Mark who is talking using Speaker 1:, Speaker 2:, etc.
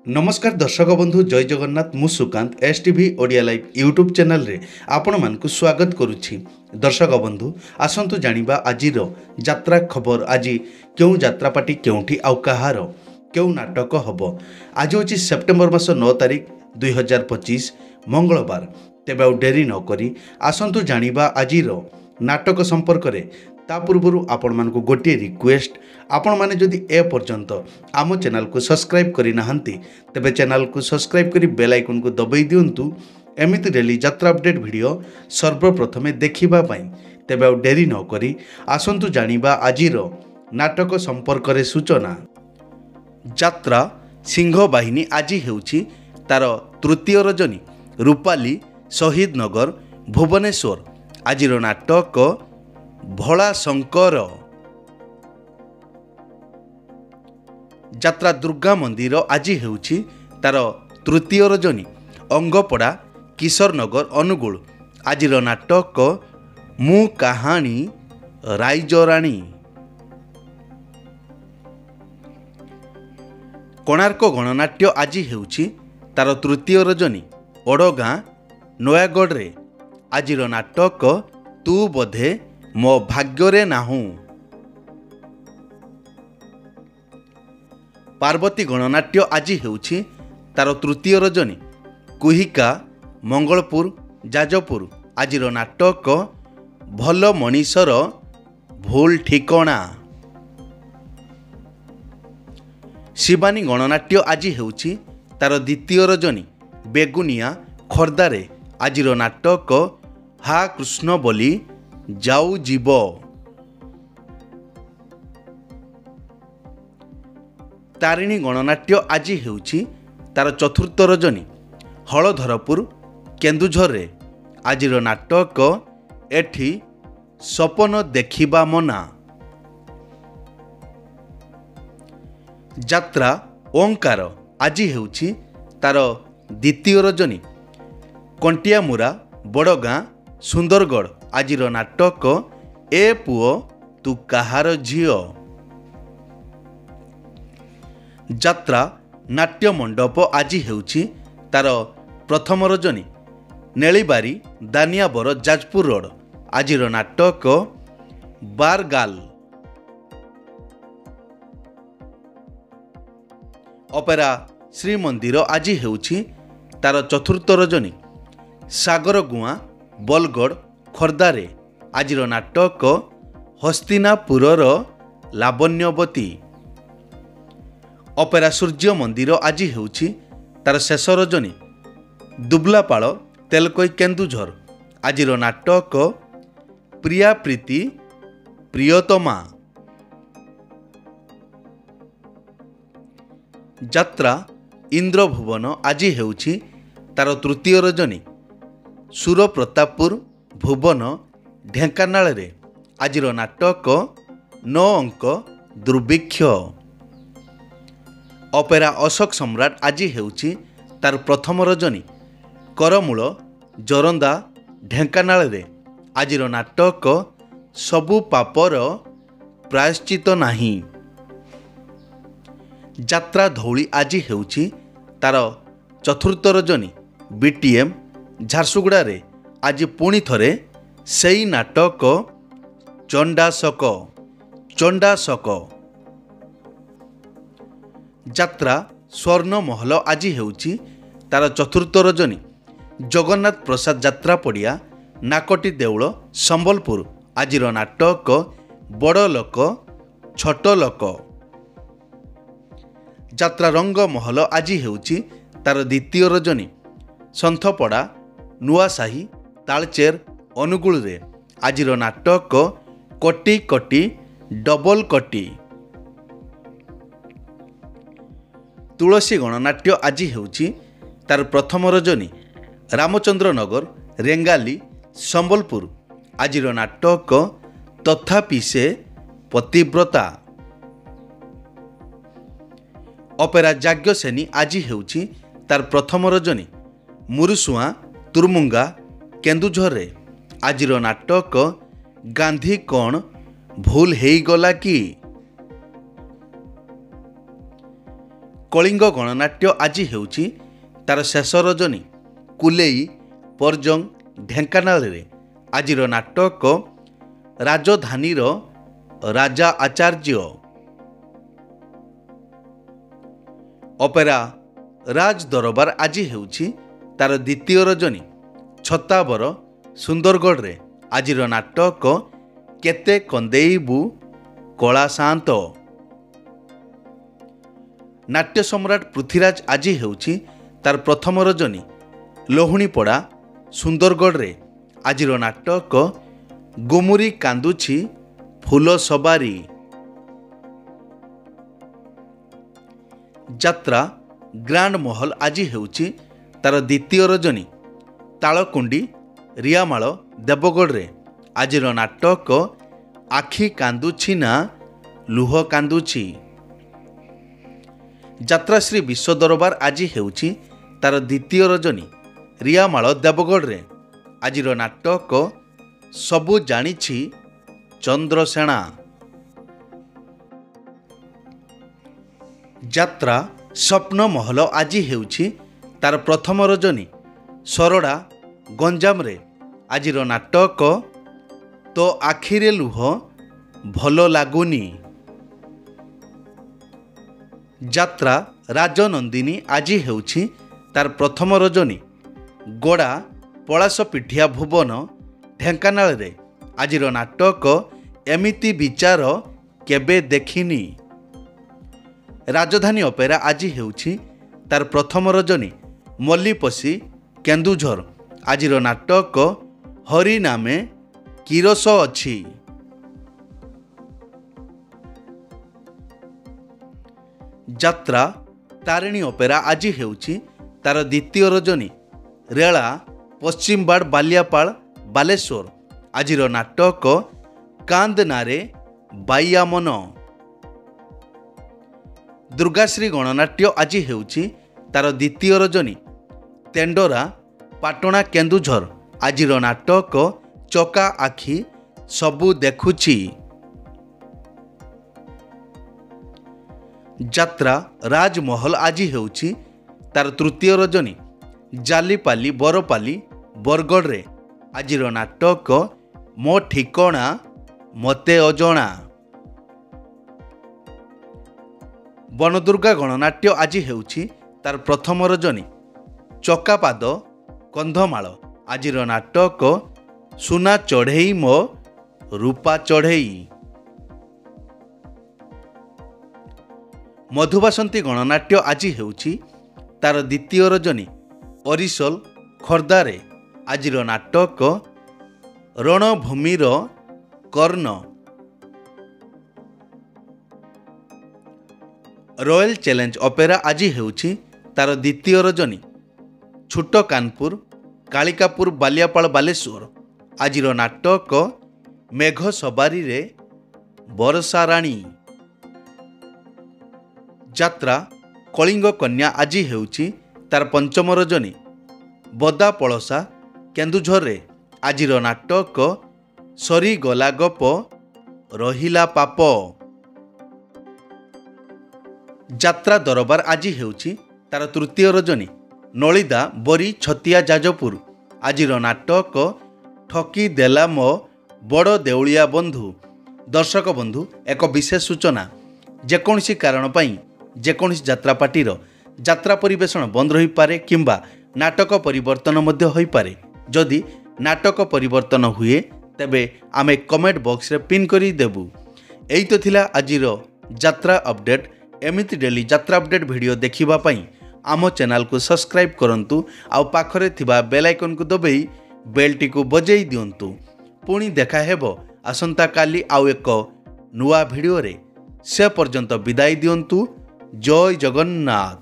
Speaker 1: नमस्कार दर्शक बंधु जय जगन्नाथ मु Sukant S TV Odia live YouTube channel रे आपण मानकु स्वागत करुछि। दर्शक बंधु आसंतु जानिबा आजिर यात्रा खबर। आज क्यों यात्रा पार्टी केउठी आउ कहार क्यों नाटक हब। आज होछि सेप्टेम्बर मास 9 तारिख 2025 मंगलवार। तेबे आउ डेरी न करी आसंतु जानिबा आजिर नाटक संपर्क रे। ता पूर्व आपण मानकु गोटे रिक्वेस्ट, आपण माने जदि ए पर्यंत आम चैनल को सब्सक्राइब करि नाहंती तेबे चैनल को सब्सक्राइब करी बेल आइकन को दबाई दियंतु एमिति डेली यात्रा अपडेट वीडियो सर्वप्रथमे देखिबा पई। तेबे आउ डेरी न करी आसंतु जानिबा आजिर नाटक संपर्क रे सूचना। यात्रा सिंह बाहिनी आज हेउछि तार तृतीय रजनी रूपाली शहीद नगर भुवनेश्वर। आजिर नाटक भोला शंकर। यात्रा दुर्गा मंदिर आज हेउछि तार तृतीय रजनी अंगपड़ा किशोर नगर अनुगुल। आजिर नाटक मु कहानी राइजराणी। कोणार्क गणनाट्य आज हेउछि तार तृतीय रजनी ओडगाँ नयागढ़ रे। आजिर नाटक तू बोधे मो भाग्ୟରେ नाहू। पार्वती गणनाट्य आज हेउछि तार तृतीय रजनी कुहिका मंगलपुर जाजपुर। आजिर नाटक भल मनीषर भूल ठिकणा। शिवानी गणनाट्य आज हेउछि तार द्वितीय रजनी बेगुनिया खोर्धारे। आजिर नाटक हा कृष्ण बोली जाऊ जीव। तारिणी गणनाट्य आज हेउछि तार चतुर्थ रजनी हलधरपुर केन्दुझर रे। आजिर नाटक एठी सपन देखिबा मना। यात्रा ओंकार आज हेउछि तार द्वितीय रजनी कंटियामुरा बड़गाँ सुंदरगढ़। आजिर नाटक ए पुओ तू कहार झियो। यात्रा नाट्य मंडप आज हेउछि तार प्रथम रजनी नेलीबारी दानियाबर जाजपुर रोड। आजिर नाटक बारगाल। अपेरा श्रीमंदिर आज हेउछि तार चतुर्थ रजनी सागरगुआ बलगढ़ खोर्धारे। आजिर नाटक हस्तिनापुरर लावण्यवती। अपेरा सूर्य मंदिर आज हेउछि तार शेष रजनी दुबलापाଳ तेलकोई केन्दुझर। आजिर नाटक प्रिया प्रीति प्रियतमा। यात्रा इंद्रभुवन आज हेउछि तार तृतीय रजनी सुरप्रतापपुर भुवन ढेंकानाल रे। आजिर नाटक 9 अंक दुर्भिक्ष। अपेरा अशोक सम्राट आज हेउछि तार प्रथम रजनी करमूल जोरंदा ढेंकानाल रे। आजिर नाटक सबु पापर प्रायश्चित नाही। यात्रा धौली आज हेउछि तार चतुर्थ रजनी बीटीएम झारसुगुड़ा रे। आज पुणी थरे सेई नाटक चंडाशक। यात्रा स्वर्ण महल आज हेउछि तार चतुर्थ रजनी जगन्नाथ प्रसाद यात्रा पड़िया नाकटी देउल संबलपुर। आजिर नाटक बड़ लोक छोट लोक। यात्रा रंग महल आज हेउछि तार द्वितीय रजनी संथपड़ा नुआसाही तालचेर अनुगुल रे। आजिर नाटक कोटी कोटी डबल कोटी। तुलसी गणनाट्य आज हेउछि तार प्रथम रजनी रामचंद्र नगर रेंगाली संबलपुर। आजिर नाटक तथापि से पतिव्रता। अपेरा जाग्यसेनी आज हेउछि तार प्रथम रजनी मुरुसुआ तुरमुंगा केन्दुझर रे। आजिर नाटक गांधी कौन भूल हेई गला कि। କଳିଙ୍ଗ ଗଣନାଟ୍ୟ ଆଜି ହେଉଛି ତାର ଶେଷ ରଜନୀ। କୁଲେଇ ପର୍ଜଙ୍ଗ ଢେଙ୍କାନାଳରେ ଆଜିର ନାଟକ ରାଜଧାନୀର ରାଜା ଆଚାର୍ଯ୍ୟ। ଅପେରା ରାଜ ଦରବାର ଆଜି ହେଉଛି ତାର ଦ୍ୱିତୀୟ ରଜନୀ। ଛତାବର ସୁନ୍ଦରଗଡ଼ରେ ଆଜିର ନାଟକ କେତେ କନ୍ଦେଇବୁ କଳା ସାନ୍ତ। ନାଟ୍ୟ ସମ୍ରାଟ ପୃଥ୍ୱୀରାଜ ଆଜି ହେଉଛି ତାର ପ୍ରଥମ ରଜନୀ। ଲୋହୁଣୀପଡ଼ା ସୁନ୍ଦରଗଡ଼ରେ ଆଜିର ନାଟକ ଗୁମୁରି କାନ୍ଦୁଛି ଫୁଲ ସବାରି। ଯାତ୍ରା ଗ୍ରାଣ୍ଡ ମହଲ ଆଜି ହେଉଛି ତାର ଦ୍ୱିତୀୟ ରଜନୀ। ତାଳକୁଣ୍ଡି ରିଆମାଳ ଦେବଗଡ଼ରେ ଆଜିର ନାଟକ ଆଖି କାନ୍ଦୁଛି ନା ଲୁହ କାନ୍ଦୁଛି। ଯାତ୍ରାଶ୍ରୀ ବିଶ୍ୱ ଦରବାର ଆଜି ହେଉଛି ତାର ଦ୍ୱିତୀୟ ରଜନୀ। ରିଆମାଳ ଦେବଗଡ଼ରେ ଆଜିର ନାଟକ ସବୁ ଜାଣିଛି ଚନ୍ଦ୍ରସେଣା। ଯାତ୍ରା ସ୍ୱପ୍ନ ମହଲ ଆଜି ହେଉଛି ତାର ପ୍ରଥମ ରଜନୀ। ସରଡ଼ା ଗଞ୍ଜାମରେ ଆଜିର ନାଟକ ତୋ ଆଖିରେ ଲୁହ ଭଲ ଲାଗୁନି। ଯାତ୍ରା ରାଜନନ୍ଦିନୀ ଆଜି ହେଉଛି ତାର ପ୍ରଥମ ରଜନୀ। ଗଡ଼ା ପଳାଶପିଠିଆ ଭୁବନ ଢେଙ୍କାନାଳରେ ଆଜିର ନାଟକ ଏମିତି ବିଚାର କେବେ ଦେଖିନି। ରାଜଧାନୀ ଅପେରା ଆଜି ହେଉଛି ତାର ପ୍ରଥମ ରଜନୀ। ମଲ୍ଲିପଶି କେନ୍ଦୁଝର ଆଜିର ନାଟକ ହରି ନାମେ କିରସ ଅଛି। ଯାତ୍ରା ତାରିଣୀ ଅପେରା ଆଜି ହେଉଛି ତାର ଦ୍ୱିତୀୟ ରଜନୀ। ରେଳା ପଶ୍ଚିମବାଡ଼ ବାଲିଆପାଳ ବାଲେଶ୍ୱର ଆଜିର ନାଟକ କାନ୍ଦ ନାରେ ବାଇଆ ମନ। ଦୁର୍ଗାଶ୍ରୀ ଗଣନାଟ୍ୟ ଆଜି ହେଉଛି ତାର ଦ୍ୱିତୀୟ ରଜନୀ। ତେଣ୍ଡରା ପାଟଣା କେନ୍ଦୁଝର ଆଜିର ନାଟକ ଚକା ଆଖି ସବୁ ଦେଖୁଛି। ଯାତ୍ରା ରାଜମହଲ ଆଜି ହେଉଛି ତାର ତୃତୀୟ ରଜନୀ। ଜାଲିପାଲି ବରପାଲି ବରଗଡ଼ରେ ଆଜିର ନାଟକ ମୋ ଠିକଣା ମୋତେ ଅଜଣା। ବନଦୁର୍ଗା ଗଣନାଟ୍ୟ ଆଜି ହେଉଛି ତାର ପ୍ରଥମ ରଜନୀ। ଚକାପାଦ କନ୍ଧମାଳ ଆଜିର ନାଟକ ସୁନା ଚଢ଼େଇ ମୋ ରୂପା ଚଢ଼େଇ। ମଧୁବାସନ୍ତୀ ଗଣନାଟ୍ୟ ଆଜି ହେଉଛି ତାର ଦ୍ୱିତୀୟ ରଜନୀ। ଅରିସଲ ଖୋର୍ଦ୍ଧାରେ ଆଜିର ନାଟକ ରଣଭୂମିର କର୍ଣ୍ଣ। ରୟାଲ ଚ୍ୟାଲେଞ୍ଜ ଅପେରା ଆଜି ହେଉଛି ତାର ଦ୍ୱିତୀୟ ରଜନୀ। ଛୋଟ କାନପୁର କାଳିକାପୁର ବାଲିଆପାଳ ବାଲେଶ୍ୱର ଆଜିର ନାଟକ ମେଘ ସବାରିରେ ବର୍ଷା ରାଣୀ। ଯାତ୍ରା କଳିଙ୍ଗ କନ୍ୟା ଆଜି ହେଉଛି ତାର ପଞ୍ଚମ ରଜନୀ। ବଦା ପଳସା କେନ୍ଦୁଝରରେ ଆଜିର ନାଟକ ସରିଗଲା ଗପ ରହିଲା ପାପ। ଯାତ୍ରା ଦରବାର ଆଜି ହେଉଛି ତାର ତୃତୀୟ ରଜନୀ। ନଳିଦା ବରି ଛତିଆ ଯାଜପୁର ଆଜିର ନାଟକ ଠକି ଦେଲା ମୋ ବଡ଼ ଦେଉଳିଆ ବନ୍ଧୁ। ଦର୍ଶକ ବନ୍ଧୁ, ଏକ ବିଶେଷ ସୂଚନା, ଯେକୌଣସି କାରଣ ପାଇଁ ଯେକୌଣସି ଯାତ୍ରା ପାର୍ଟିର ଯାତ୍ରା ପରିବେଷଣ ବନ୍ଦ ରହିପାରେ କିମ୍ବା ନାଟକ ପରିବର୍ତ୍ତନ ମଧ୍ୟ ହୋଇପାରେ। ଯଦି ନାଟକ ପରିବର୍ତ୍ତନ ହୁଏ ତେବେ ଆମେ କମେଣ୍ଟ ବକ୍ସରେ ପିନ୍ କରି ଦେବୁ। ଏଇ ତ ଥିଲା ଆଜିର ଯାତ୍ରା ଅପଡେଟ୍। ଏମିତି ଡେଲି ଯାତ୍ରା ଅପଡେଟ୍ ଭିଡ଼ିଓ ଦେଖିବା ପାଇଁ ଆମ ଚ୍ୟାନେଲକୁ ସବସ୍କ୍ରାଇବ୍ କରନ୍ତୁ ଆଉ ପାଖରେ ଥିବା ବେଲ୍ ଆଇକନ୍କୁ ଦବାଇ ବେଲ୍ଟିକୁ ବଜାଇ ଦିଅନ୍ତୁ। ପୁଣି ଦେଖା ହେବ ଆସନ୍ତାକାଲି ଆଉ ଏକ ନୂଆ ଭିଡ଼ିଓରେ। ସେ ପର୍ଯ୍ୟନ୍ତ ବିଦାୟ ଦିଅନ୍ତୁ। ଜୟ ଜଗନ୍ନାଥ।